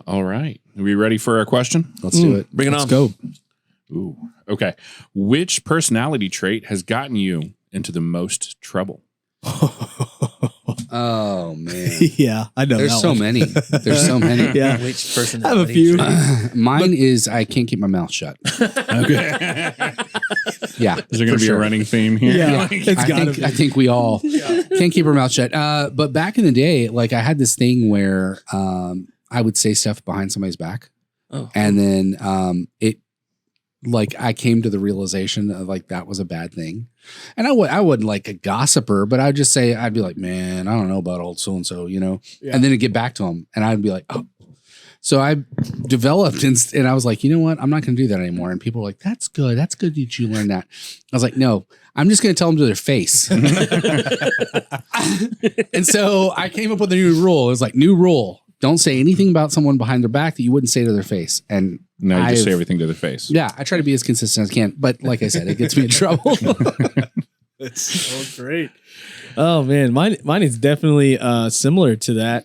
All right. Are we ready for our question? Let's do it. Bring it on. Let's go. Ooh. Okay. Which personality trait has gotten you into the most trouble? Oh man, Yeah, I know. there's that so one. many. There's so many. Yeah, Which person? I have a few. Mine is I can't keep my mouth shut. Okay. Yeah, Is there going to be a running theme here? Yeah, it's gotta be. I think we all can't keep our mouth shut. But back in the day, like I had this thing where I would say stuff behind somebody's back, and then it like I came to the realization of like that was a bad thing. And I wouldn't like a gossiper, but I'd just say, I'd be like, man, I don't know about old so-and-so, you know? Yeah. And then it'd get back to him and I'd be like, oh. So I developed and I was like, you know what? I'm not going to do that anymore. And people were like, that's good. That's good that you learned that. I was like, no, I'm just going to tell them to their face. And so I came up with a new rule. It was like, new rule. Don't say anything about someone behind their back that you wouldn't say to their face. And No, you just say everything to their face. Yeah, I try to be as consistent as I can. But like I said, it gets me in trouble. That's so great. Oh man, mine is definitely similar to that.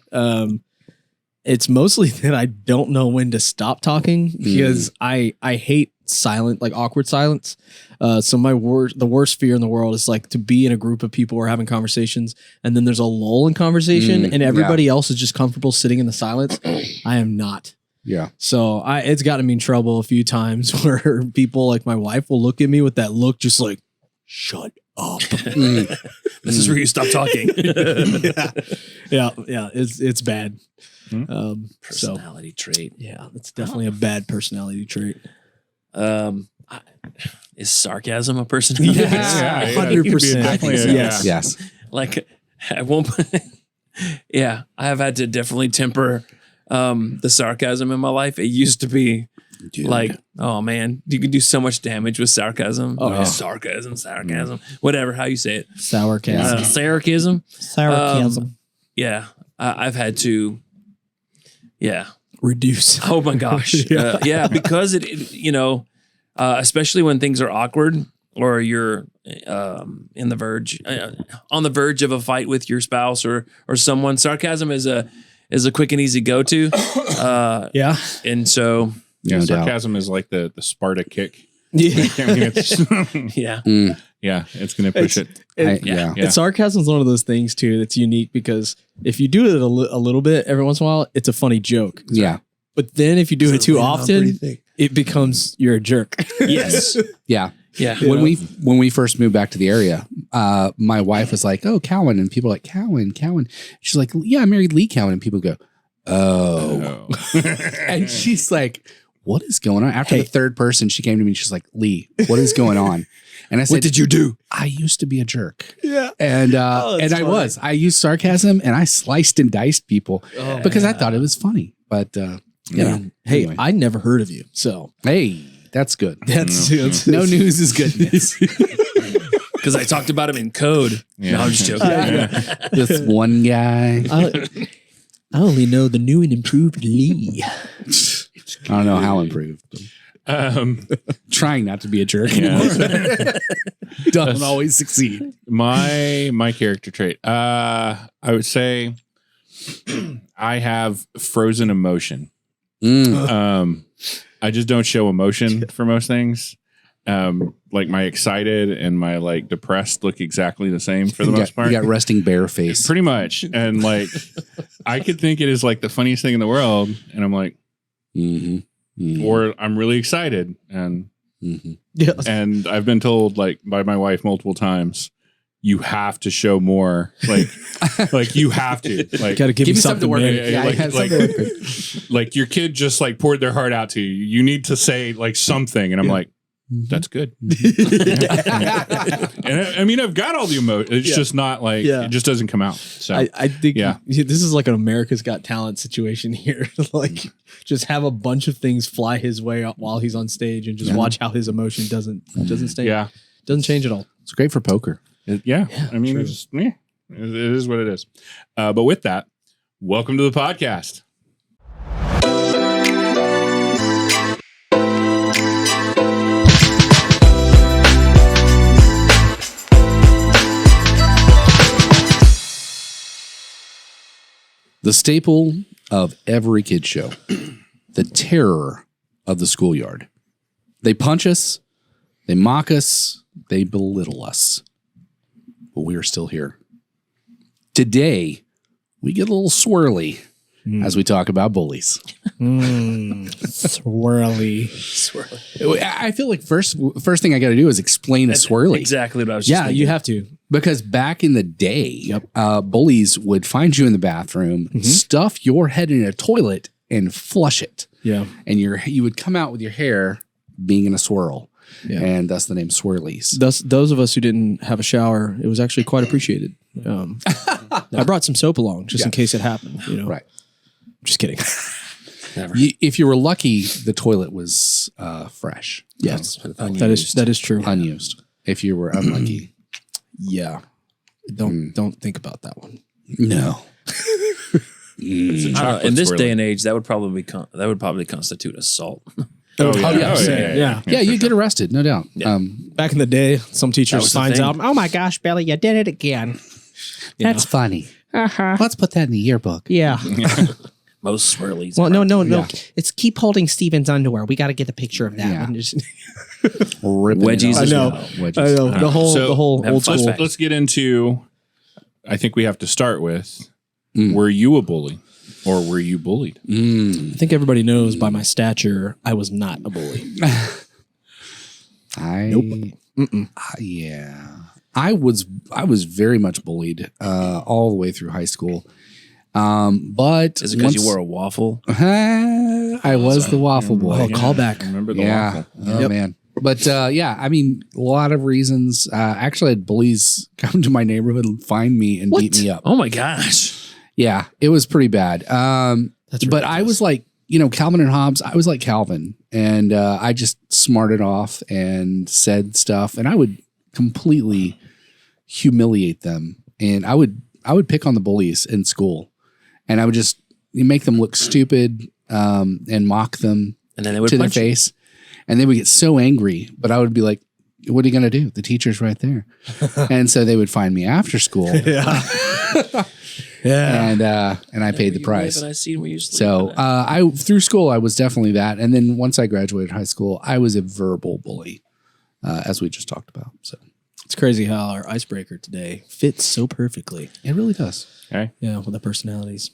It's mostly that I don't know when to stop talking because I hate silent, like awkward silence. So the worst fear in the world is like to be in a group of people who are having conversations and then there's a lull in conversation and everybody else is just comfortable sitting in the silence. I am not. Yeah. So it's gotten me in trouble a few times where people like my wife will look at me with that look just like, shut up. This is where you stop talking. Yeah. It's bad. Personality trait. Yeah, that's definitely a bad personality trait. Is sarcasm a personality? Yeah, 100%. definitely Yes. Like at one point, I have had to definitely temper the sarcasm in my life. It used to be like, oh man, you can do so much damage with sarcasm. Oh, yeah. Sarcasm, whatever, how you say it. Sarcasm. Sarcasm. Sarcasm. Yeah, I've had to. Yeah. Reduce. Oh my gosh. Yeah, because it especially when things are awkward or you're on the verge of a fight with your spouse or someone. Sarcasm is a quick and easy go-to. Yeah. And so Yeah, No sarcasm is like the Sparta kick. Yeah. I mean, it's, yeah. yeah, it's going to push it. Yeah. And sarcasm is one of those things too that's unique because if you do it a little bit every once in a while, it's a funny joke. Yeah. But then if you do it too often, it becomes you're a jerk. Yes. Yeah. Yeah. When we first moved back to the area, my wife was like, "Oh, Cowan," and people are like, "Cowan." She's like, "Yeah, I married Lee Cowan," and people go, "Oh," and she's like, "What is going on?" After the third person, she came to me and she's like, "Lee, what is going on?" And I said, What did you do? I used to be a jerk. Yeah. And I used sarcasm and I sliced and diced people because I thought it was funny. But Hey, anyway. I never heard of you. So Hey, that's good. that's No news is goodness. Because I talked about him in code. Yeah. No, I'm just joking. This one guy. I only know the new and improved Lee. I don't know how improved. Trying not to be a jerk anymore. Doesn't always succeed. My character trait. I would say I have frozen emotion. I just don't show emotion for most things. Like my excited and my like depressed look exactly the same for the most part. You got resting bear face. Pretty much. And like I could think it is like the funniest thing in the world. And I'm like, or I'm really excited. And and I've been told like by my wife multiple times, you have to show more. Like you have to. Like Gotta give me something to work man. with. Yeah, like your kid just like poured their heart out to you. You need to say like something. And I'm like, that's good. And I mean, I've got all the emotion. It's just not like, it just doesn't come out. So I think this is like an America's Got Talent situation here. Like just have a bunch of things fly his way while he's on stage and just watch how his emotion doesn't stay. Doesn't change at all. It's great for poker. I mean, it is what it is. But with that, welcome to the podcast. The staple of every kid show. the terror of the schoolyard. They punch us, they mock us, they belittle us, but we are still here. Today, we get a little swirly as we talk about bullies. Swirly. I feel like first thing I got to do is explain a swirly. Exactly what I was just thinking. You have to. Because back in the day, bullies would find you in the bathroom, stuff your head in a toilet, and flush it. Yeah. And you would come out with your hair being in a swirl. Yeah. And that's the name swirlies. Those of us who didn't have a shower, it was actually quite appreciated. I brought some soap along just in case it happened. You know? Right. Just kidding. If you were lucky, the toilet was fresh. Yes. That is true. Unused. If you were unlucky. Yeah. Don't think about that one. No. In this day and age, that would probably constitute assault. Yeah, you get arrested, no doubt. Yeah. Back in the day, some teachers finds out, oh my gosh, Billy, you did it again. That's funny. Let's put that in the yearbook. Yeah. Most swirlies. Well, no. Yeah. It's keep holding Steven's underwear. We got to get a picture of that. Yeah. Wedgies. I know. The whole old school. Let's get into. I think we have to start with. Were you a bully, or were you bullied? I think everybody knows by my stature, I was not a bully. Nope. Yeah. I was very much bullied all the way through high school. But is it because you wore a waffle? I was the waffle boy. Oh, callback. I remember the waffle. Oh man. But I mean, a lot of reasons. Actually, I had bullies come to my neighborhood and find me and beat me up. Oh my gosh. Yeah, it was pretty bad. But I was like, Calvin and Hobbes. I was like Calvin, and I just smarted off and said stuff, and I would completely humiliate them, and I would pick on the bullies in school, and I would just make them look stupid and mock them, and then they would to their face, and they would get so angry. But I would be like, "What are you going to do? The teacher's right there," and so they would find me after school. Yeah. And I paid the price. I seen where you sleep. So I through school I was definitely that, and then once I graduated high school, I was a verbal bully, as we just talked about. So it's crazy how our icebreaker today fits so perfectly. It really does. Okay. Yeah, with the personalities.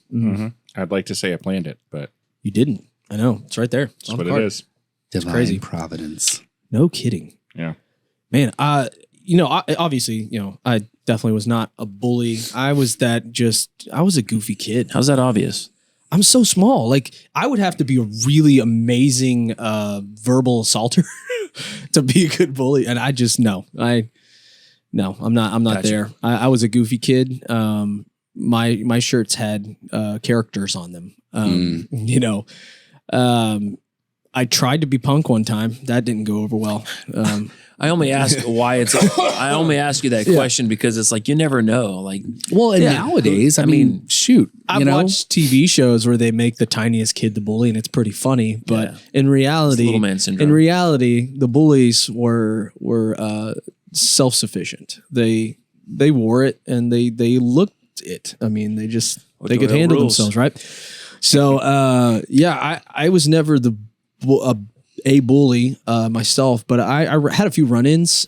I'd like to say I planned it, but you didn't. I know it's right there. That's what it is. Divine crazy providence. No kidding. Yeah, man. Obviously, I definitely was not a bully. I was a goofy kid. How's that obvious? I'm so small. Like I would have to be a really amazing verbal assaulter to be a good bully. And I just, I'm not gotcha. There. I was a goofy kid. My shirts had characters on them. I tried to be punk one time. That didn't go over well. I only ask why I only ask you that question because it's like you never know. Like, nowadays, I mean, shoot, I've watched TV shows where they make the tiniest kid the bully, and it's pretty funny. But in reality, little man syndrome. In reality, the bullies were self-sufficient. They wore it and they looked it. I mean, they could handle themselves, right? So I was never a bully myself, but I had a few run-ins.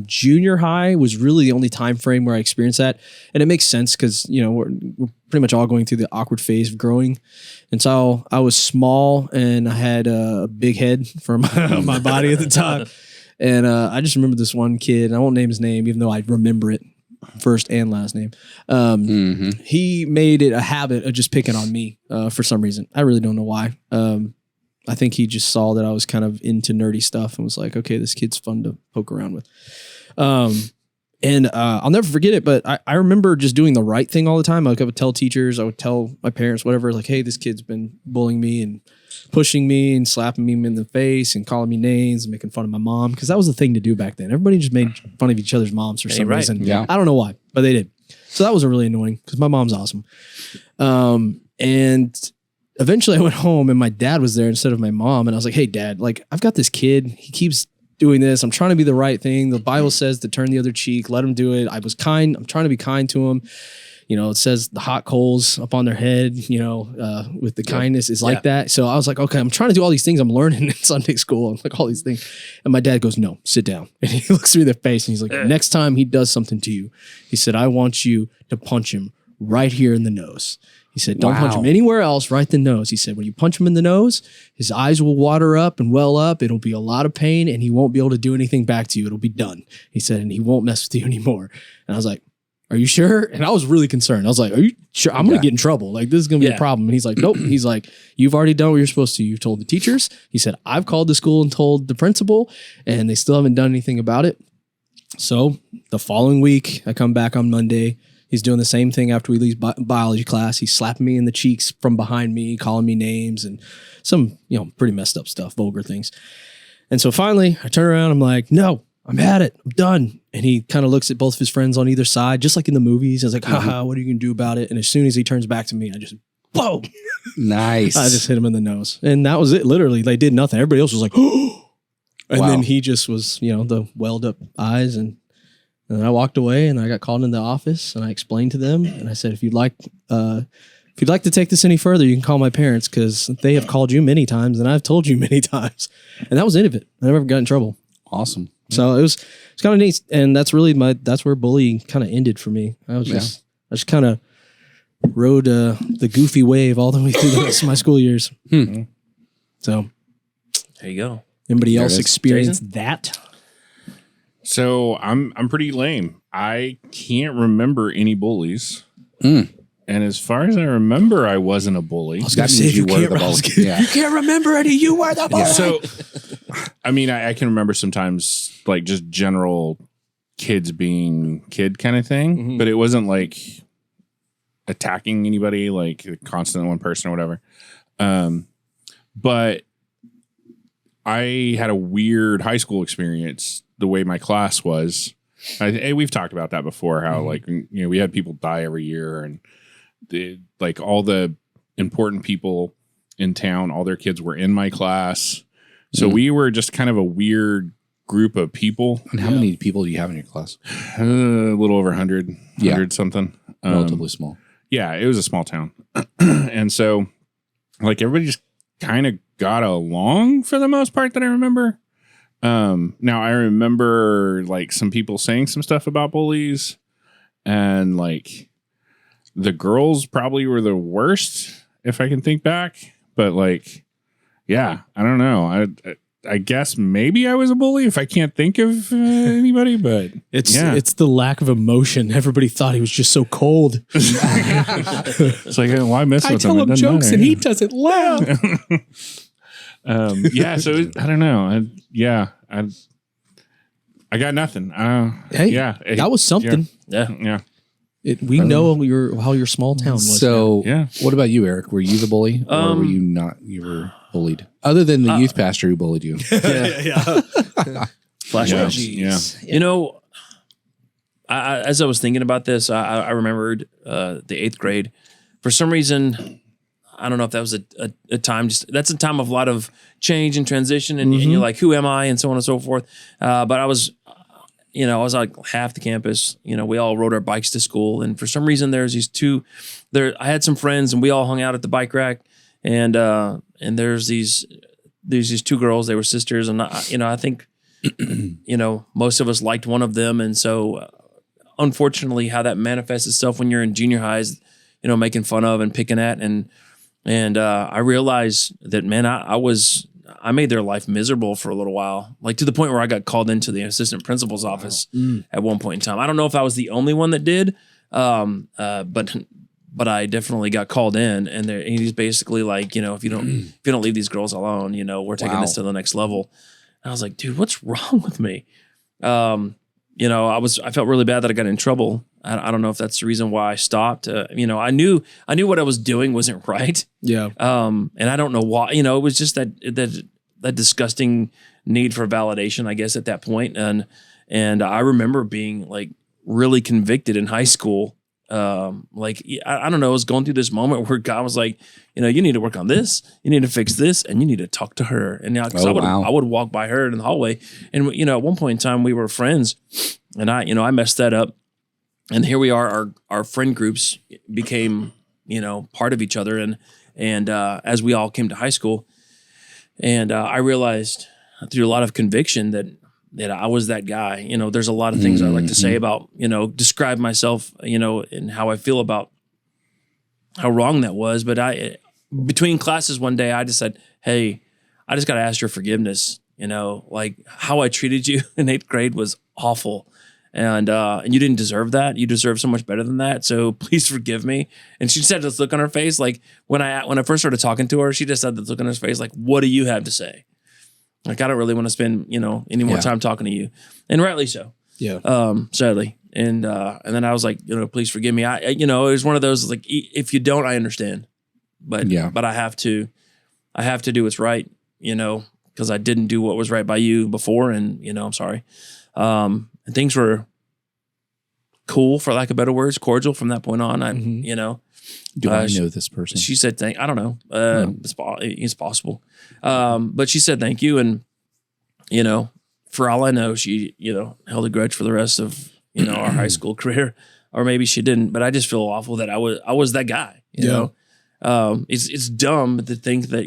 Junior high was really the only time frame where I experienced that, and it makes sense because we're pretty much all going through the awkward phase of growing, and so I was small and I had a big head for my body at the time, and I just remember this one kid. And I won't name his name, even though I remember it first and last name. He made it a habit of just picking on me for some reason. I really don't know why. I think he just saw that I was kind of into nerdy stuff and was like, okay, this kid's fun to poke around with. And I'll never forget it, but I remember just doing the right thing all the time. Like I would tell teachers, I would tell my parents, whatever, like, hey, this kid's been bullying me and pushing me and slapping me in the face and calling me names and making fun of my mom. Because that was the thing to do back then. Everybody just made fun of each other's moms for some reason. Yeah. I don't know why, but they did. So that was really annoying because my mom's awesome. And eventually I went home and my dad was there instead of my mom. And I was like, hey, Dad, like I've got this kid. He keeps doing this. I'm trying to be the right thing. The Bible says to turn the other cheek, let him do it. I was kind. I'm trying to be kind to him. it says the hot coals up on their head, with the kindness is like that. So I was like, okay, I'm trying to do all these things I'm learning in Sunday school and like all these things. And my dad goes, no, sit down. And he looks me in the face and he's like, next time he does something to you, he said, I want you to punch him right here in the nose. He said, don't punch him anywhere else, right in the nose. He said, when you punch him in the nose, his eyes will water up and well up. It'll be a lot of pain and he won't be able to do anything back to you. It'll be done. He said, and he won't mess with you anymore. And I was like, are you sure? And I was really concerned. I was like, are you sure? I'm going to get in trouble. Like, this is going to be a problem. And he's like, nope. He's like, you've already done what you're supposed to. You've told the teachers. He said, I've called the school and told the principal and they still haven't done anything about it. So the following week, I come back on Monday. He's doing the same thing after we leave biology class. He's slapping me in the cheeks from behind me, calling me names and some, pretty messed up stuff, vulgar things. And so finally I turn around. I'm like, no, I'm at it. I'm done. And he kind of looks at both of his friends on either side, just like in the movies. I was like, haha, what are you going to do about it? And as soon as he turns back to me, I just, boom. Nice. I just hit him in the nose. And that was it. Literally, they did nothing. Everybody else was like, oh. And then he just was, the welled up eyes. And then I walked away and I got called into the office and I explained to them. And I said, if you'd like to take this any further, you can call my parents because they have called you many times and I've told you many times. And that was the end of it. I never got in trouble. Awesome. So it's kind of neat. And that's really that's where bullying kind of ended for me. I just kind of rode the goofy wave all the way through the rest of my school years. So there you go. Anybody else experienced that? So I'm pretty lame. I can't remember any bullies. And as far as I remember, I wasn't a bully. That means you were the bully. Yeah. You can't remember any. You were the bully. Yeah. So, I mean, I can remember sometimes like just general kids being kid kind of thing, but it wasn't like attacking anybody, like constant one person or whatever. But I had a weird high school experience. The way my class was, we've talked about that before. How like we had people die every year, and all the important people in town, all their kids were in my class. So we were just kind of a weird group of people. And how many people do you have in your class? A little over 100 something. Relatively small. Yeah, it was a small town, and so like everybody just kind of got along for the most part that I remember. Now I remember like some people saying some stuff about bullies and like the girls probably were the worst if I can think back, but like, yeah, I don't know. I guess maybe I was a bully if I can't think of anybody, but it's the lack of emotion. Everybody thought he was just so cold. It's like, why mess with him? I tell him jokes and he doesn't laugh. Yeah, so I don't know. I got nothing. Hey, yeah, that was something. Yeah. We know how your small town was. So, what about you, Eric? Were you the bully, or were you not? You were bullied, other than the youth pastor who bullied you. Flashbacks. Yeah. As I was thinking about this, I remembered the 8th grade. For some reason, I don't know if that was a time. That's a time of a lot of change and transition, and you're like, who am I, and so on and so forth. But I was like half the campus. We all rode our bikes to school, and for some reason, there's these two. I had some friends, and we all hung out at the bike rack, and there's these two girls. They were sisters, and I think most of us liked one of them, and so unfortunately, how that manifests itself when you're in junior highs, making fun of and picking at and I realized that, man, I made their life miserable for a little while, like to the point where I got called into the assistant principal's office at one point in time. I don't know if I was the only one that did, but I definitely got called in, and he's basically like, if you don't leave these girls alone, we're taking this to the next level. And I was like, dude, what's wrong with me? I felt really bad that I got in trouble. I don't know if that's the reason why I stopped. I knew what I was doing wasn't right. Yeah. And I don't know why. It was just that disgusting need for validation, I guess, at that point. And I remember being like really convicted in high school. I don't know. I was going through this moment where God was like, you need to work on this, you need to fix this, and you need to talk to her. And now, I would walk by her in the hallway, and at one point in time we were friends, and I messed that up. And here we are, our friend groups became, part of each other. And as we all came to high school, and I realized through a lot of conviction that I was that guy. There's a lot of things I like to say about, describe myself, and how I feel about how wrong that was. But between classes one day, I just said, hey, I just got to ask your forgiveness. Like how I treated you in 8th grade was awful. And you didn't deserve that. You deserve so much better than that. So please forgive me. And she just had this look on her face. Like when I first started talking to her, she just had this look on her face. Like, what do you have to say? Like, I don't really want to spend, any more time talking to you. And rightly so. Yeah. Sadly. And then I was like, please forgive me. It was one of those, like, if you don't, I understand. But I have to do what's right, because I didn't do what was right by you before. And, I'm sorry. And things were cool, for lack of better words, cordial from that point on. Do I know this person? She said, I don't know. It's possible. But she said, thank you. And, for all I know, she, held a grudge for the rest of, our high school career, or maybe she didn't, but I just feel awful that I was that guy, you know? It's dumb to think that,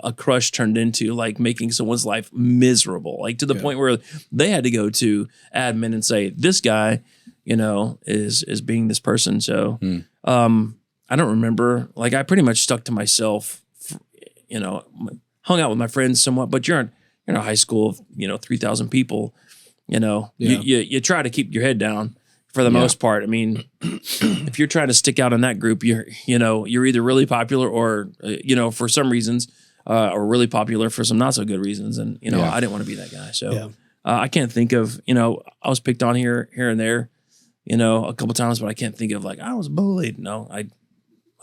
a crush turned into like making someone's life miserable, like to the point where they had to go to admin and say, this guy, is being this person. So, I don't remember, like I pretty much stuck to myself, hung out with my friends somewhat, but you're in a high school of, 3,000 people, you try to keep your head down for the most part. I mean, if you're trying to stick out in that group, you're either really popular or, for some reasons, or really popular for some not so good reasons. And, I didn't want to be that guy. So I can't think of, I was picked on here and there, a couple times, but I can't think of like, I was bullied. No,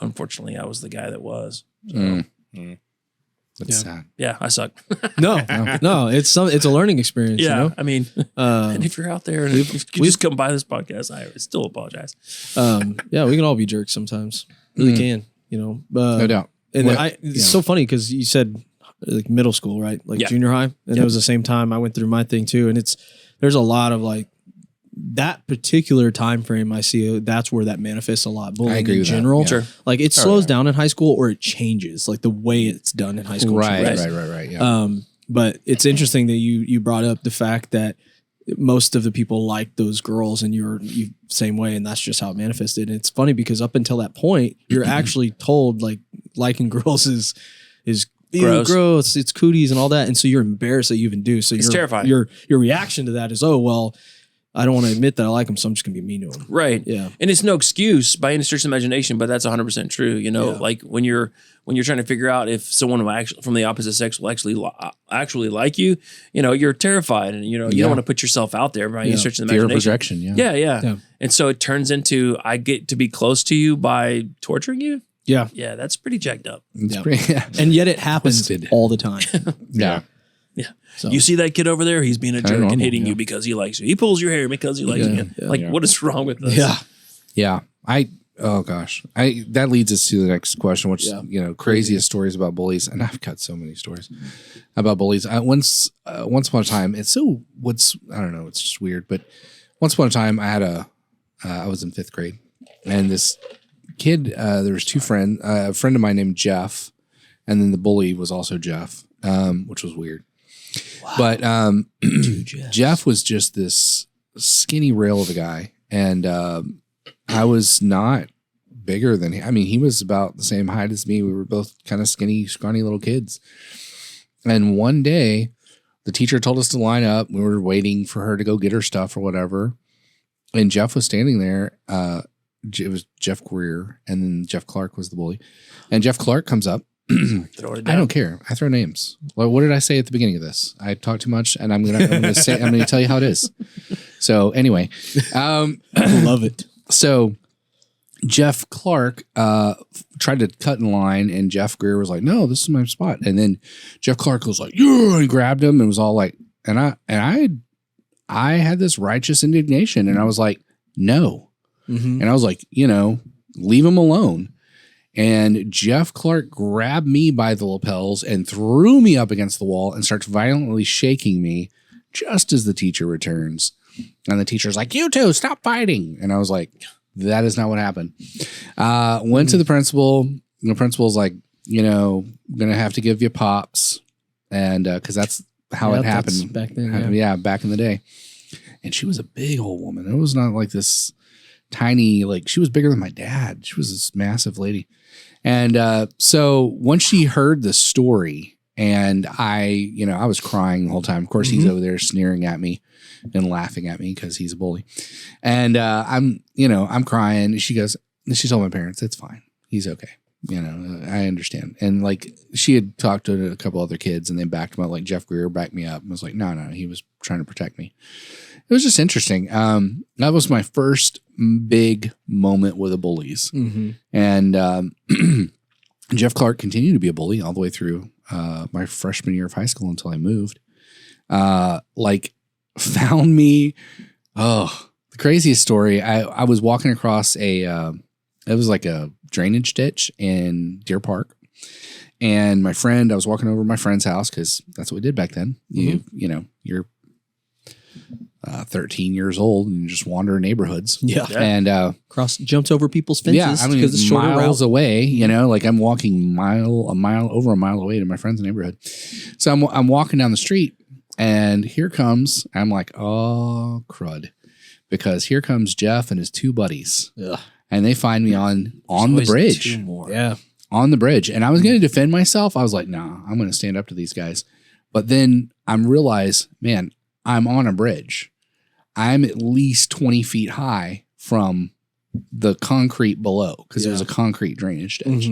unfortunately I was the guy that was. So. That's sad. Yeah, I suck. No, it's a learning experience. Yeah, I mean, and if you're out there and if you just come by this podcast, I still apologize. Yeah, we can all be jerks sometimes. Really can, no doubt. And it's so funny because you said like middle school, right? Like junior high, and it was the same time I went through my thing too. And there's a lot of like that particular time frame. I see that's where that manifests a lot. Bullying in general, Sure. Like it slows down in high school, or it changes, like the way it's done in high school. Right. Yeah. But it's interesting that you brought up the fact that most of the people like those girls, and you same way, and that's just how it manifested. And it's funny because up until that point, you're actually told like liking girls is gross, it's cooties and all that, and so you're embarrassed that you even do. So it's terrifying. Your reaction to that is, oh well, I don't want to admit that I like him, so I'm just gonna be mean to him. Right. Yeah. And it's no excuse by any stretch of imagination, but that's 100% true. Like when you're trying to figure out if someone from the opposite sex will actually like you, you're terrified, and you don't want to put yourself out there by any stretch of the imagination. Fear of rejection. Yeah. And so it turns into, I get to be close to you by torturing you. Yeah. Yeah, that's pretty jacked up. And yet it happens all the time. Yeah. So. You see that kid over there? He's being a jerk and hitting you because he likes you. He pulls your hair because he likes you. Like, what is wrong with us? Yeah. Oh gosh. That leads us to the next question, which craziest stories about bullies. And I've got so many stories about bullies. Once upon a time, I don't know, it's just weird, but once upon a time I was in 5th grade, and this kid, there was two friends, a friend of mine named Jeff, and then the bully was also Jeff, which was weird. Wow. But Jeff was just this skinny rail of a guy, and I was not bigger than him. I mean, he was about the same height as me. We were both kind of skinny, scrawny little kids. And one day, the teacher told us to line up. We were waiting for her to go get her stuff or whatever. And Jeff was standing there. It was Jeff Greer, and then Jeff Clark was the bully. And Jeff Clark comes up. I don't care. I throw names. What did I say at the beginning of this? I talk too much, and I'm gonna tell you how it is. So anyway, I love it. So Jeff Clark tried to cut in line, and Jeff Greer was like, "No, this is my spot." And then Jeff Clark was like, "Yeah," and grabbed him and was all like, and I had this righteous indignation, and I was like, "No," and I was like, leave him alone. And Jeff Clark grabbed me by the lapels and threw me up against the wall and starts violently shaking me just as the teacher returns. And the teacher's like, you two, stop fighting. And I was like, that is not what happened. Went to the principal. And the principal's like, going to have to give you pops. And because that's how it happened back then. Yeah. Back in the day. And she was a big old woman. It was not like this tiny, like she was bigger than my dad. She was this massive lady. And so once she heard the story, and I was crying the whole time. Of course, he's over there sneering at me and laughing at me because he's a bully. And I'm crying. She told my parents, it's fine. He's okay. I understand. And like she had talked to a couple other kids and they backed him up. Like Jeff Greer backed me up and was like, no, he was trying to protect me. It was just interesting. That was my first big moment with the Bullies. And Jeff Clark continued to be a bully all the way through my freshman year of high school until I moved. Found me. Oh, the craziest story. I was walking across it was like a drainage ditch in Deer Park. And I was walking over to my friend's house because that's what we did back then. You're 13 years old and you just wander neighborhoods. Yeah. And jumped over people's fences. Yeah, I mean, because it's miles away, like I'm walking over a mile away to my friend's neighborhood. So I'm walking down the street and here comes, I'm like, oh, crud. Because here comes Jeff and his two buddies. Ugh. And they find me on the bridge. Yeah. On the bridge. And I was going to defend myself. I was like, nah, I'm going to stand up to these guys. But then I realized, man, I'm on a bridge. I'm at least 20 feet high from the concrete below because it was a concrete drainage ditch.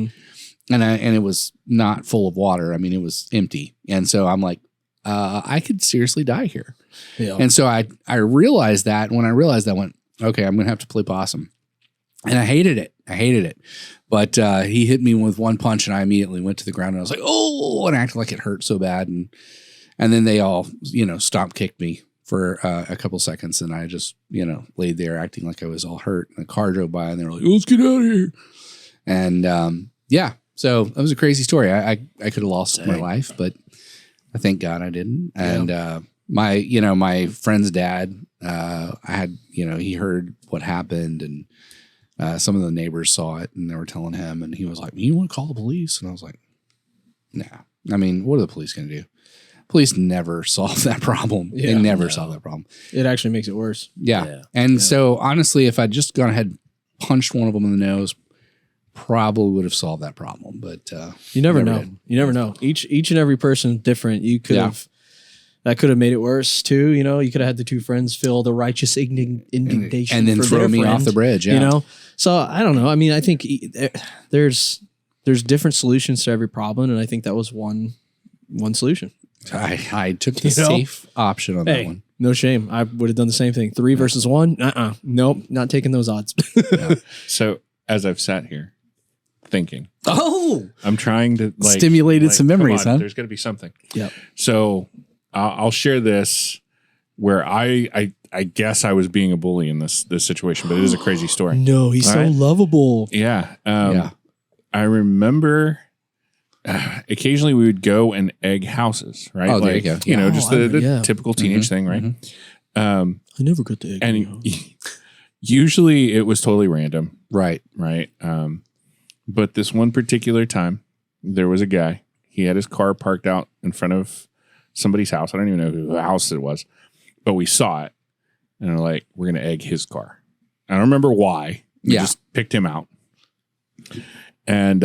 And it was not full of water. I mean, it was empty. And so I'm like, I could seriously die here. Yeah. And so I realized that. When I realized that, I went, okay, I'm going to have to play possum. And I hated it. But he hit me with one punch and I immediately went to the ground and I was like, oh, and acted like it hurt so bad. And then they all, stomp kicked me for a couple seconds. And I just, laid there acting like I was all hurt. And a car drove by and they were like, let's get out of here. And so that was a crazy story. I could have lost my life, but I thank God I didn't. And my friend's dad, he heard what happened and some of the neighbors saw it and they were telling him and he was like, you want to call the police? And I was like, nah. I mean, what are the police going to do? Police never solve that problem. They never solve that problem. It actually makes it worse. Yeah. And so honestly, if I'd just gone ahead and punched one of them in the nose, probably would have solved that problem. But you never know. You never know. Each and every person different. You could have that could have made it worse too. You could have had the two friends feel the righteous indignation and then throw me off the bridge. Yeah. So I don't know. I mean, I think there's different solutions to every problem, and I think that was one solution. I took the safe option on that one. No shame. I would have done the same thing. 3 versus 1. Nope. Not taking those odds. So as I've sat here thinking, I'm trying to stimulated some memories, huh? There's got to be something. Yep. So I'll share this where I guess I was being a bully in this situation, but it is a crazy story. No, he's so lovable. Yeah. I remember occasionally we would go and egg houses, right? Oh, there you go. Just the typical teenage thing, right? I never got the egg. And usually it was totally random. Right. Right. But this one particular time, there was a guy. He had his car parked out in front of somebody's house. I don't even know whose house it was, but we saw it. And we're like, we're going to egg his car. I don't remember why. We just picked him out. And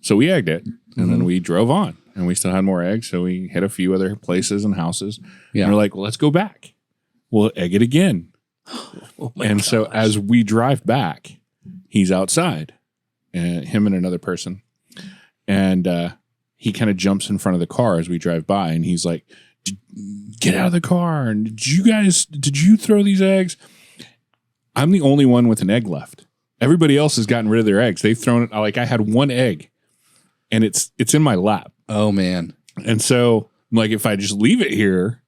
so we egged it. And then we drove on. And we still had more eggs. So we hit a few other places and houses. Yeah. And we're like, well, let's go back. We'll egg it again. So as we drive back, he's outside. Him and another person. And he kind of jumps in front of the car as we drive by. And he's like, get out of the car. And did you throw these eggs? I'm the only one with an egg left. Everybody else has gotten rid of their eggs. They've thrown it. Like I had one egg and it's in my lap. Oh man. And so like, if I just leave it here,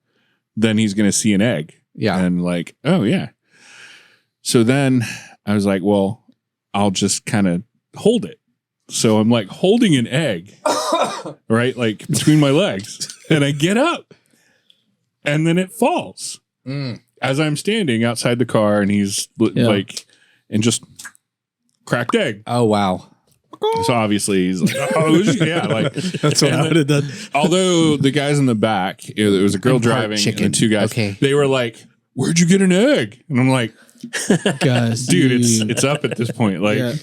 then he's going to see an egg. Yeah. And like, oh yeah. So then I was like, well, I'll just kind of hold it. So I'm like holding an egg, right? Like between my legs and I get up and then it falls. And as I'm standing outside the car, and he's like, and just cracked egg. Oh wow. So obviously he's like, oh yeah, like That's what I would have done. Although the guys in the back, it was a girl driving chicken. and 2 guys. Okay. They were like, "Where'd you get an egg?" And I'm like, Guys, "Dude, it's up at this point." Like, I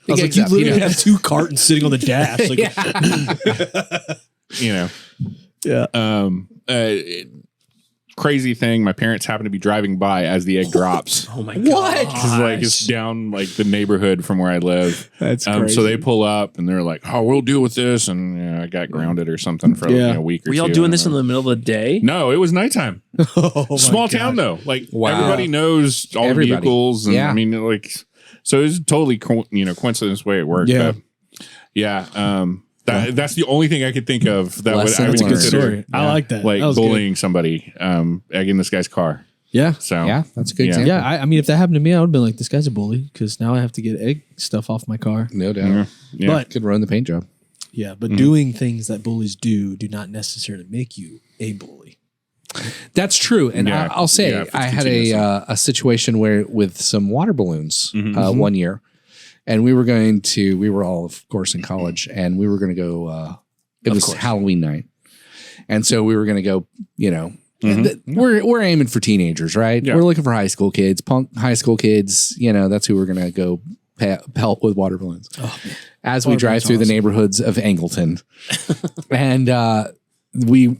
was like, you literally have 2 cartons sitting on the dash. Like, you know, yeah. Crazy thing. My parents happen to be driving by as the egg drops. Oh my god! What? Because like it's down like the neighborhood from where I live. That's crazy. So they pull up and they're like, "Oh, we'll deal with this." And I got grounded or something for a week or 2. Were y'all doing this in the middle of the day? No, it was nighttime. Oh, Small town though. Like Wow. everybody knows all the vehicles. And Yeah. I mean, like, so it's totally coincidence way it worked. Yeah. But yeah. That's the only thing I could think of that Lesson I would learned. consider. Story. I like that. Like That was bullying somebody, egging this guy's car. Yeah. So Yeah, that's a good Yeah. example. Yeah. I mean, if that happened to me, I would have been like, this guy's a bully because now I have to get egg stuff off my car. No doubt. Yeah. Yeah. But Could run the paint job. yeah, but doing things that bullies do not necessarily make you a bully. That's true. And Yeah. I'll say Yeah, if it's I had continuous. a situation where with some water balloons Mhm. one year, and we were all of course in college, and we were going to go. It was Halloween night, and so we were going to go. You know, we're aiming for teenagers, right? Yeah. We're looking for high school kids, punk high school kids. You know, that's who we're going to go pelt with water balloons. Oh, man. As we Water drive balloons through the awesome. neighborhoods of Angleton, and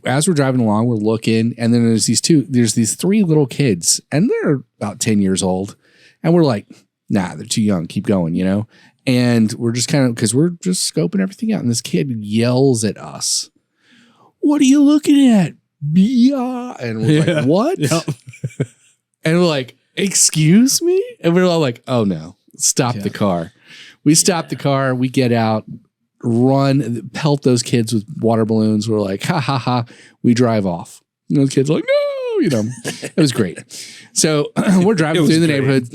as we're driving along, we're looking, and then there's these 3 little kids, and they're about 10 years old, and we're like, nah, they're too young, keep going, you know. And we're just kind of, because we're just scoping everything out, and this kid yells at us, "What are you looking at? Yeah." And we're like, "What?" Yep. And we're like, "Excuse me?" And we're all like, "Oh no, stop the car." We stop the car, we get out, run, pelt those kids with water balloons. We're like, ha ha ha. We drive off. And those kids are like, no, you know, it was great. So we're driving through the neighborhood.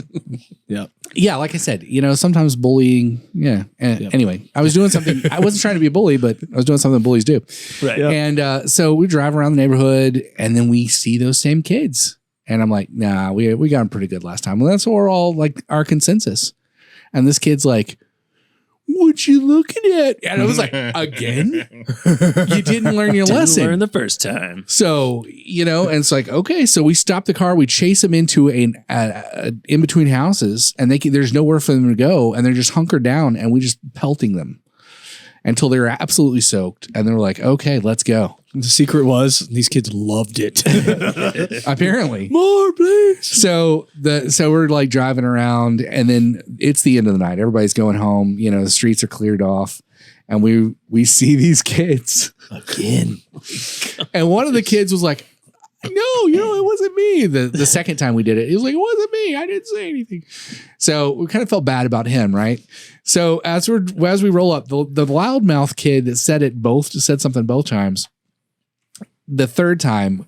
Yeah. Yeah, like I said, you know, sometimes bullying. Yeah. Anyway, I was doing something. I wasn't trying to be a bully, but I was doing something bullies do. Right. Yeah. And so we drive around the neighborhood, and then we see those same kids. And I'm like, nah, we got them pretty good last time. Well, that's what we're all like our consensus. And this kid's like, "What you looking at?" And I was like, "Again? You didn't learn your lesson." Learn the first time. So, you know, and it's like, okay, so we stop the car, we chase them into an in between houses, and there's nowhere for them to go, and they're just hunkered down, and we just pelting them until they were absolutely soaked, and they were like, okay, let's go. The secret was these kids loved it. Apparently. More, please. So we're like driving around, and then it's the end of the night. Everybody's going home. You know, the streets are cleared off, and we see these kids Again. And one of the kids was like, "No, you know, it wasn't me." The second time we did it, he was like, "It wasn't me. I didn't say anything." So we kind of felt bad about him, right? So as we roll up, the loudmouth kid that said something both times. The third time,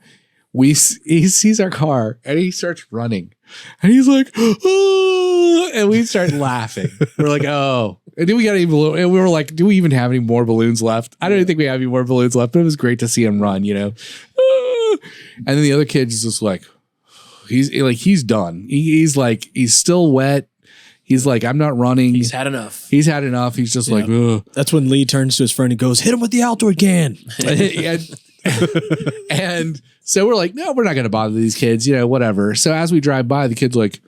he sees our car and he starts running, and he's like, "Oh," and we start laughing. We're like, "Oh!" And then and we were like, "Do we even have any more balloons left?" I don't even think we have any more balloons left, but it was great to see him run, you know. And then the other kid's just like, he's done. He's like, he's still wet. He's like, "I'm not running." He's had enough. He's had enough. He's just like, ugh. That's when Lee turns to his friend and goes, "Hit him with the Altoid can." And so we're like, "No, we're not going to bother these kids, you know, whatever." So as we drive by, the kid's like,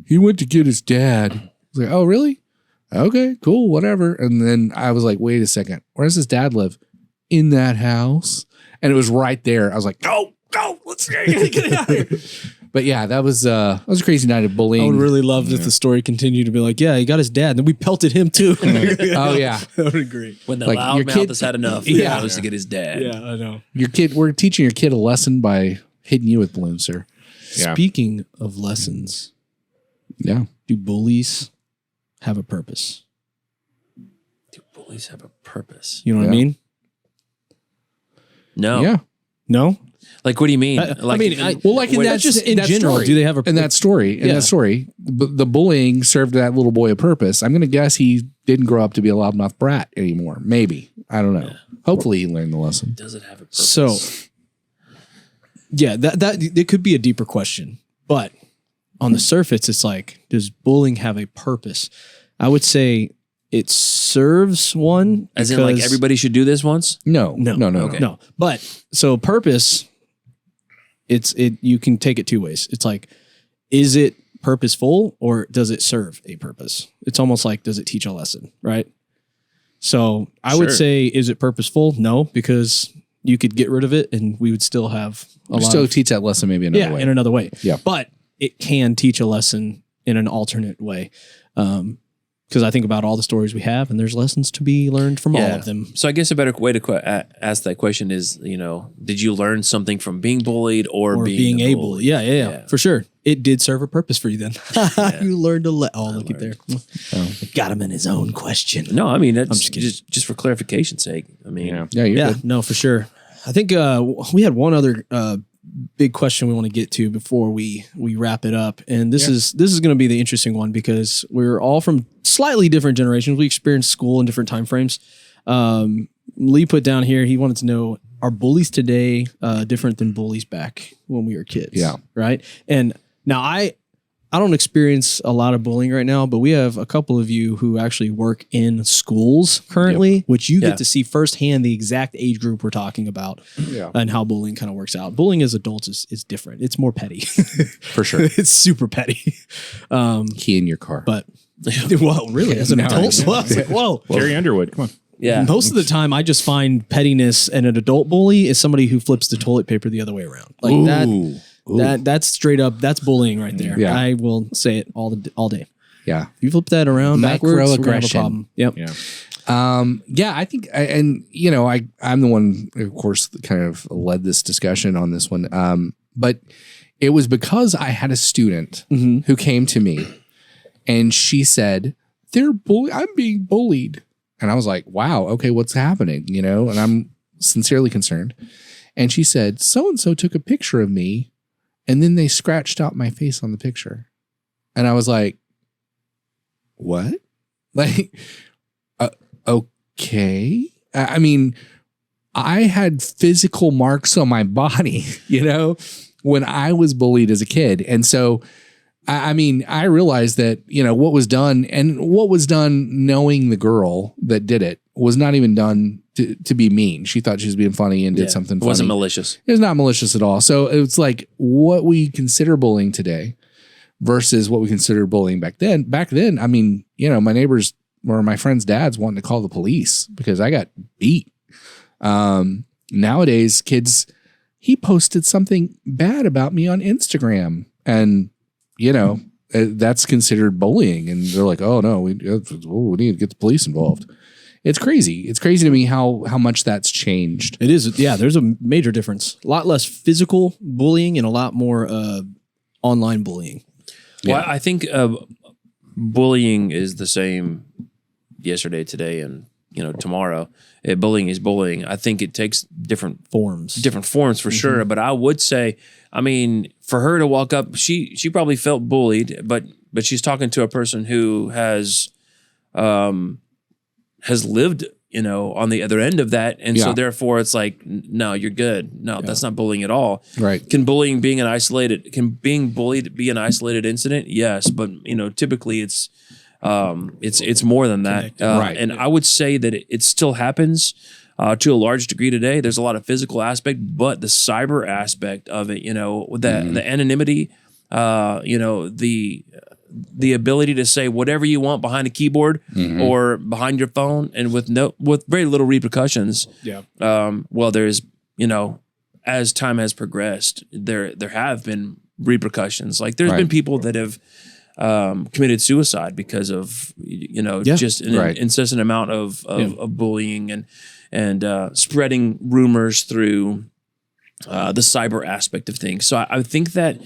"He went to get his dad." I was like, "Oh, really? Okay, cool, whatever." And then I was like, "Wait a second, where does his dad live?" "In that house." And it was right there. I was like, "Go, let's get out of here." But yeah, that was a crazy night of bullying. I would really love if the story continued to be like, yeah, he got his dad, and then we pelted him too. Oh yeah, That would be great. When the Like, your loudmouth kid- has had enough, Yeah. he goes to get his dad. Yeah, I know. we're teaching your kid a lesson by hitting you with balloons, sir. Yeah. Speaking of lessons, Yeah. do bullies have a purpose? Do bullies have a purpose? You know what I Yeah. mean? No. Yeah. No? Like, what do you mean? I mean, Well, like in Wait, that, just in that general, story, do they have a in that story? In Yeah. that story, the bullying served that little boy a purpose. I'm going to guess he didn't grow up to be a loudmouth brat anymore. Maybe, I don't know. Hopefully, he learned the lesson. does it have a purpose? So, yeah, that it could be a deeper question, But on the surface, it's like, does bullying have a purpose? I would say it serves one. As in, like, everybody should do this once? No. Okay. No. But so purpose, you can take it two ways. It's like, is it purposeful or does it serve a purpose? It's almost like, does it teach a lesson, right? So I would say, is it purposeful? No, because you could get rid of it and we would still have teach that lesson maybe another way. in another way. Yeah. But it can teach a lesson in an alternate way. Because I think about all the stories we have, and there's lessons to be learned from all of them. So I guess a better way to ask that question is, did you learn something from being bullied or being a bully? Yeah, for sure. It did serve a purpose for you then. You learned to look at there. Got him in his own question. No, I mean, that's just for clarification's sake. I mean, no, for sure. I think we had one other big question we want to get to before we wrap it up, and this is going to be the interesting one because we're all from slightly different generations. We experienced school in different time frames. Lee put down here, he wanted to know, are bullies today different than bullies back when we were kids? Yeah. Right. And now I don't experience a lot of bullying right now, but we have a couple of you who actually work in schools currently, which you get to see firsthand the exact age group we're talking about and how bullying kind of works out. Bullying as adults is different. It's more petty. For sure. It's super petty. Key in your car. But, well, really, as an adult? Whoa. Carrie Underwood, come on. Yeah. Most of the time, I just find pettiness and an adult bully is somebody who flips the toilet paper the other way around. Like that's straight up, that's bullying right there. Yeah. I will say it all day. Yeah. You flip that around backwards, we're gonna have a Microaggression. problem. Yep. Yeah. I think, I'm the one, of course, that kind of led this discussion on this one. But it was because I had a student who came to me and she said, I'm being bullied. And I was like, wow, okay, what's happening? And I'm sincerely concerned. And she said, so-and-so took a picture of me and then they scratched out my face on the picture. And I was like, what? Like, okay. I mean, I had physical marks on my body, when I was bullied as a kid. And so, I mean, I realized that, what was done knowing the girl that did it was not even done to be mean. She thought she was being funny and did something funny. It wasn't malicious. It was not malicious at all. So it's like what we consider bullying today versus what we considered bullying back then. Back then, I mean, my neighbors or my friends' dads wanted to call the police because I got beat. Nowadays, kids, he posted something bad about me on Instagram and that's considered bullying. And they're like, oh no, we need to get the police involved. It's crazy. It's crazy to me how much that's changed. It is. Yeah. There's a major difference. A lot less physical bullying and a lot more online bullying. Well, I think bullying is the same yesterday, today, and tomorrow. Bullying is bullying. I think it takes different forms for sure. But I would say, I mean, for her to walk up, she probably felt bullied, but she's talking to a person who has lived, on the other end of that, and so therefore it's like, no, you're good. No, that's not bullying at all. Right? Can being bullied be an isolated incident? Yes, but typically it's more than that. Right. And I would say that it still happens to a large degree today. There's a lot of physical aspect, but the cyber aspect of it, the anonymity, the ability to say whatever you want behind a keyboard or behind your phone and with very little repercussions. Yeah. Well, there's, as time has progressed, there have been repercussions. Like there's been people that have committed suicide because of just an incessant amount of bullying and spreading rumors through the cyber aspect of things. So I think that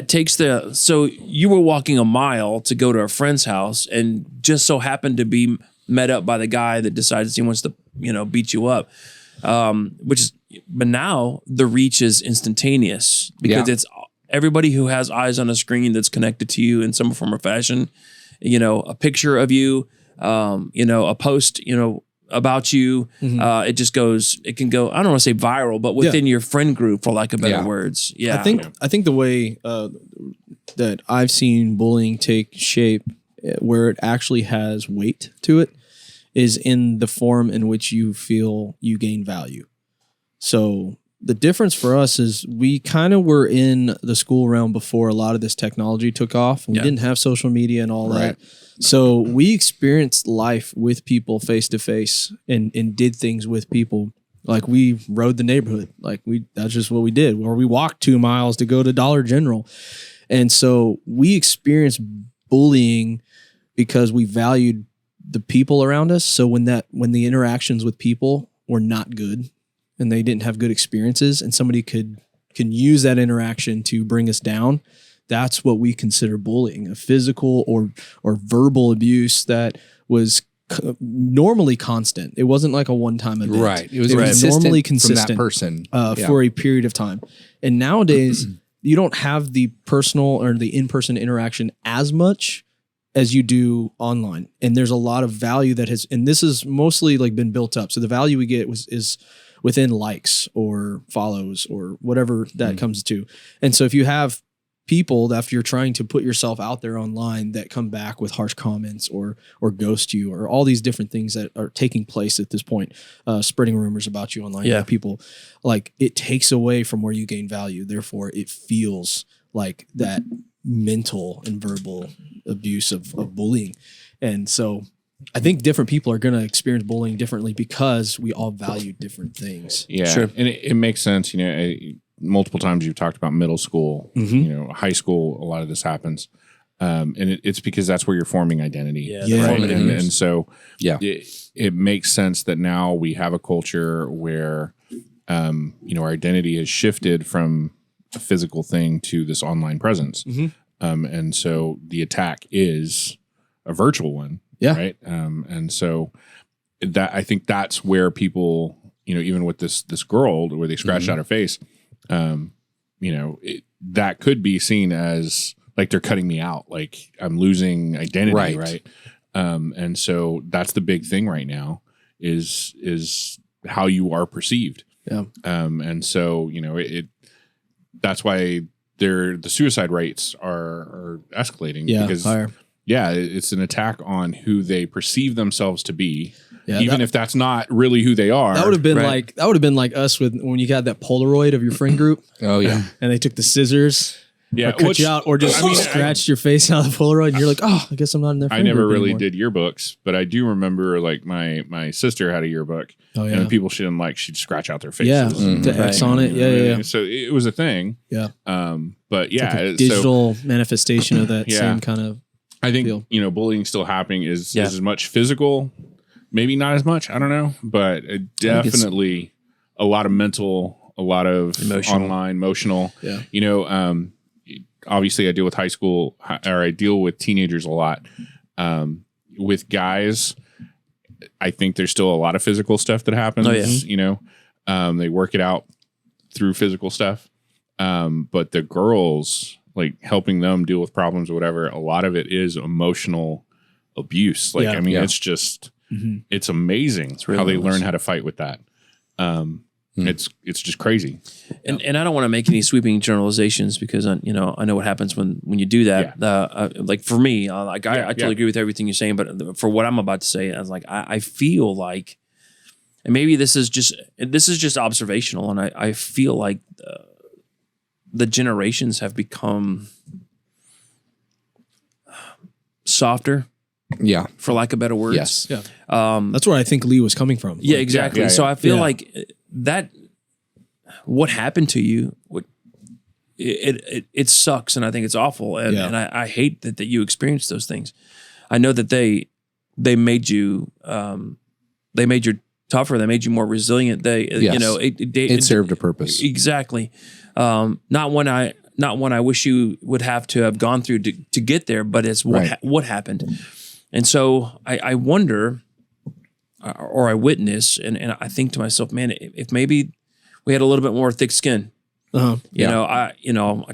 takes so you were walking a mile to go to a friend's house and just so happened to be met up by the guy that decides he wants to beat you up, but now the reach is instantaneous because it's everybody who has eyes on a screen that's connected to you in some form or fashion, a picture of you, a post, about you. It can go, I don't want to say viral, but within your friend group, for lack of better words. Yeah. I think the way that I've seen bullying take shape where it actually has weight to it is in the form in which you feel you gain value. So the difference for us is we kind of were in the school realm before a lot of this technology took off. We didn't have social media and all that. So we experienced life with people face to face and did things with people. Like we rode the neighborhood. That's just what we did. Or we walked 2 miles to go to Dollar General. And so we experienced bullying because we valued the people around us. So when the interactions with people were not good and they didn't have good experiences and somebody can use that interaction to bring us down, that's what we consider bullying, a physical or verbal abuse that was normally constant. It wasn't like a one-time event. Right. It was normally consistent from that person for a period of time. And nowadays, you don't have the personal or the in-person interaction as much as you do online. And there's a lot of value that has, and this has mostly like been built up. So the value we get is within likes or follows or whatever that comes to. And so if you have people that if you're trying to put yourself out there online that come back with harsh comments or ghost you or all these different things that are taking place at this point, spreading rumors about you online, people, like it takes away from where you gain value. Therefore it feels like that mental and verbal abuse of bullying. And so I think different people are going to experience bullying differently because we all value different things. Yeah. Sure. And it makes sense. You know, multiple times you've talked about middle school, you know, high school, a lot of this happens. And it's because that's where you're forming identity. Right? And so it makes sense that now we have a culture where, you know, our identity has shifted from a physical thing to this online presence. And so the attack is a virtual one. Right. And so that I think that's where people, you know, even with this girl where they scratched out her face, you know, that could be seen as like they're cutting me out, like I'm losing identity. Right. And so that's the big thing right now is how you are perceived. And so, you know, that's why the suicide rates are escalating because higher. It's an attack on who they perceive themselves to be, even if that's not really who they are. That would have been like us when you got that Polaroid of your friend group. Oh yeah, and they took the scissors. Or cut you out, or just scratched your face out of the Polaroid, and you're like, "Oh, I guess I'm not in there." I never really did yearbooks, but I do remember like my sister had a yearbook, and the people she didn't like, she'd scratch out their faces, to X on it, So it was a thing, But it's like a digital manifestation of that same kind of. I think you know, bullying still happening is as much physical, maybe not as much. I don't know, but definitely a lot of mental, a lot of online, emotional. You know. Obviously I deal with I deal with teenagers a lot. With guys, I think there's still a lot of physical stuff that happens, you know, they work it out through physical stuff. But the girls, like helping them deal with problems or whatever, a lot of it is emotional abuse. Like, I mean, it's just, it's amazing how they learn how to fight with that. It's just crazy. And I don't want to make any sweeping generalizations because I know what happens when you do that. Like for me, I totally agree with everything you're saying, but for what I'm about to say, I was like, I feel like, and maybe this is just observational, and I feel like the generations have become softer. Yeah. For lack of better words. Yes. Yeah. That's where I think Lee was coming from. Yeah, exactly. So I feel like that what happened to you, it sucks, and I think it's awful, and I hate that you experienced those things. I know that they made you tougher, they made you more resilient. You know, it served a purpose. Exactly. Not one I wish you would have to have gone through to get there, but it's what happened. And so I wonder, or I witness, and I think to myself, man, if maybe we had a little bit more thick skin, you know, I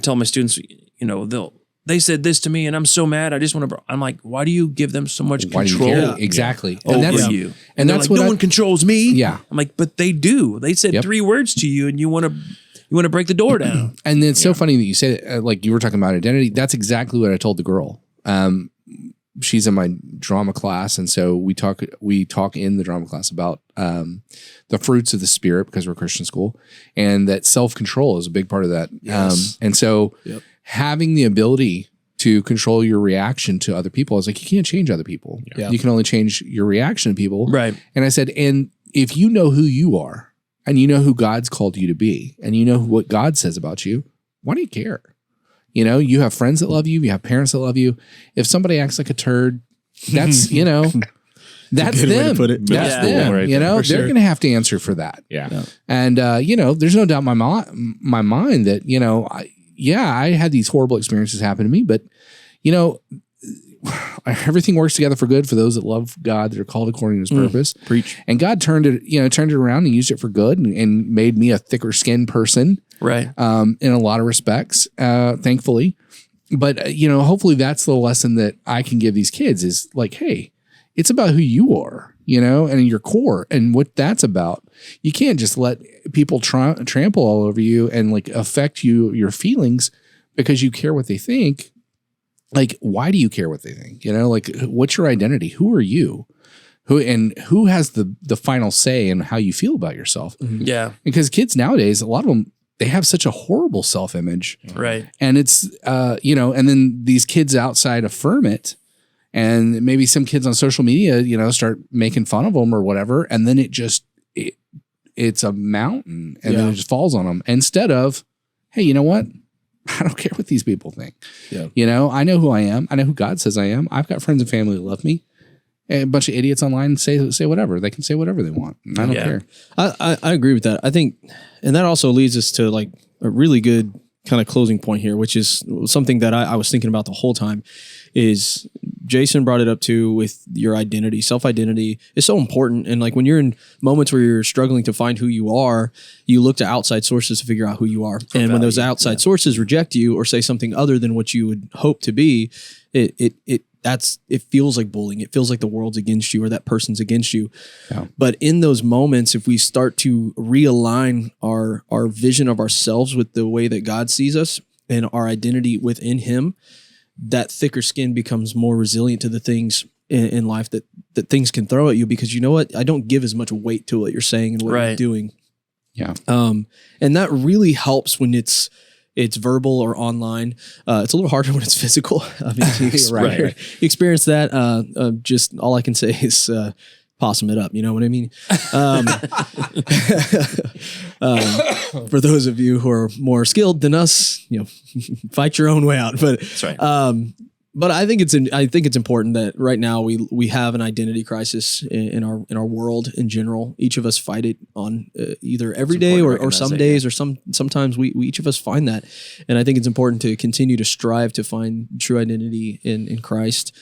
tell my students, you know, they said this to me, and I'm so mad. I just want to. I'm like, why do you give them so much control? Exactly, over you? And that's like, no one controls me. Yeah, I'm like, but they do. They said 3 words to you, and you want You want to break the door down. And it's so funny that you say that, like you were talking about identity. That's exactly what I told the girl. She's in my drama class, and so we talk in the drama class about the fruits of the Spirit, because we're a Christian school, and that self-control is a big part of that. Yes. And so having the ability to control your reaction to other people is like, you can't change other people. Yeah. You can only change your reaction to people. Right. And I said, and if you know who you are, and you know who God's called you to be, and you know what God says about you, why do you care? You know, you have friends that love you. You have parents that love you. If somebody acts like a turd, that's, you know, that's them. That's them. Right you know, there. they're going to have to answer for that. Yeah. And, you know, there's no doubt in my mind that, you know, I had these horrible experiences happen to me, but, you know, everything works together for good for those that love God, that are called according to his purpose. Preach. And God turned it around and used it for good and made me a thicker skinned person. Right. In a lot of respects, thankfully. But, you know, hopefully that's the lesson that I can give these kids is like, hey, it's about who you are, you know, and your core and what that's about. You can't just let people trample all over you and like affect your feelings because you care what they think. Like, why do you care what they think? You know, like, what's your identity? Who are you? Who has the final say in how you feel about yourself? Yeah. Because kids nowadays, a lot of them, they have such a horrible self-image. Right. And it's, you know, and then these kids outside affirm it. And maybe some kids on social media, you know, start making fun of them or whatever. And then it's a mountain and then it just falls on them. Instead of, hey, you know what? I don't care what these people think. Yeah. You know, I know who I am. I know who God says I am. I've got friends and family that love me. And a bunch of idiots online say whatever. They can say whatever they want. I don't care. I agree with that. I think, and that also leads us to like a really good kind of closing point here, which is something that I was thinking about the whole time. Is Jason brought it up too with your identity. Self-identity is so important. And like when you're in moments where you're struggling to find who you are, you look to outside sources to figure out who you are. And when those outside sources reject you or say something other than what you would hope to be, it feels like bullying. It feels like the world's against you or that person's against you. Yeah. But in those moments, if we start to realign our vision of ourselves with the way that God sees us and our identity within him, that thicker skin becomes more resilient to the things in life that things can throw at you, because you know what? I don't give as much weight to what you're saying and what you're doing. Yeah. And that really helps when it's verbal or online. It's a little harder when it's physical. I mean, you experience that. Just all I can say is possum it up. You know what I mean? For those of you who are more skilled than us, you know, fight your own way out. But that's right. But I think it's important that right now we have an identity crisis in our world in general. Each of us fight it on either every day or some days or sometimes we each of us find that. And I think it's important to continue to strive to find true identity in Christ.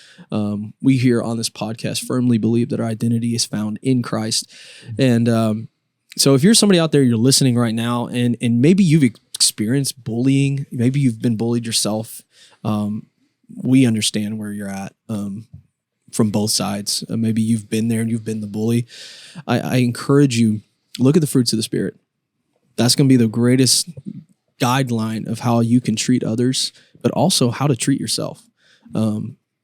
We here on this podcast firmly believe that our identity is found in Christ. And so if you're somebody out there, you're listening right now, and maybe you've experienced bullying, maybe you've been bullied yourself. We understand where you're at from both sides. Maybe you've been there and you've been the bully. I encourage you, look at the fruits of the Spirit. That's going to be the greatest guideline of how you can treat others, but also how to treat yourself.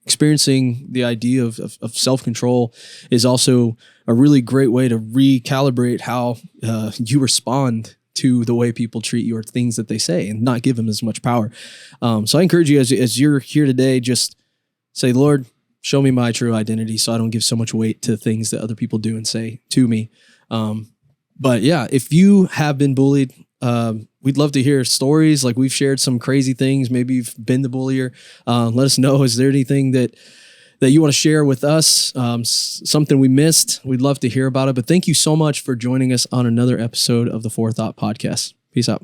Experiencing the idea of self-control is also a really great way to recalibrate how you respond to the way people treat you or things that they say, and not give them as much power. So I encourage you as you're here today, just say, Lord, show me my true identity so I don't give so much weight to things that other people do and say to me. But yeah, if you have been bullied, we'd love to hear stories. Like we've shared some crazy things. Maybe you've been the bullier. Let us know. Is there anything that you want to share with us, something we missed? We'd love to hear about it. But thank you so much for joining us on another episode of the 4THOUGHT podcast. Peace out.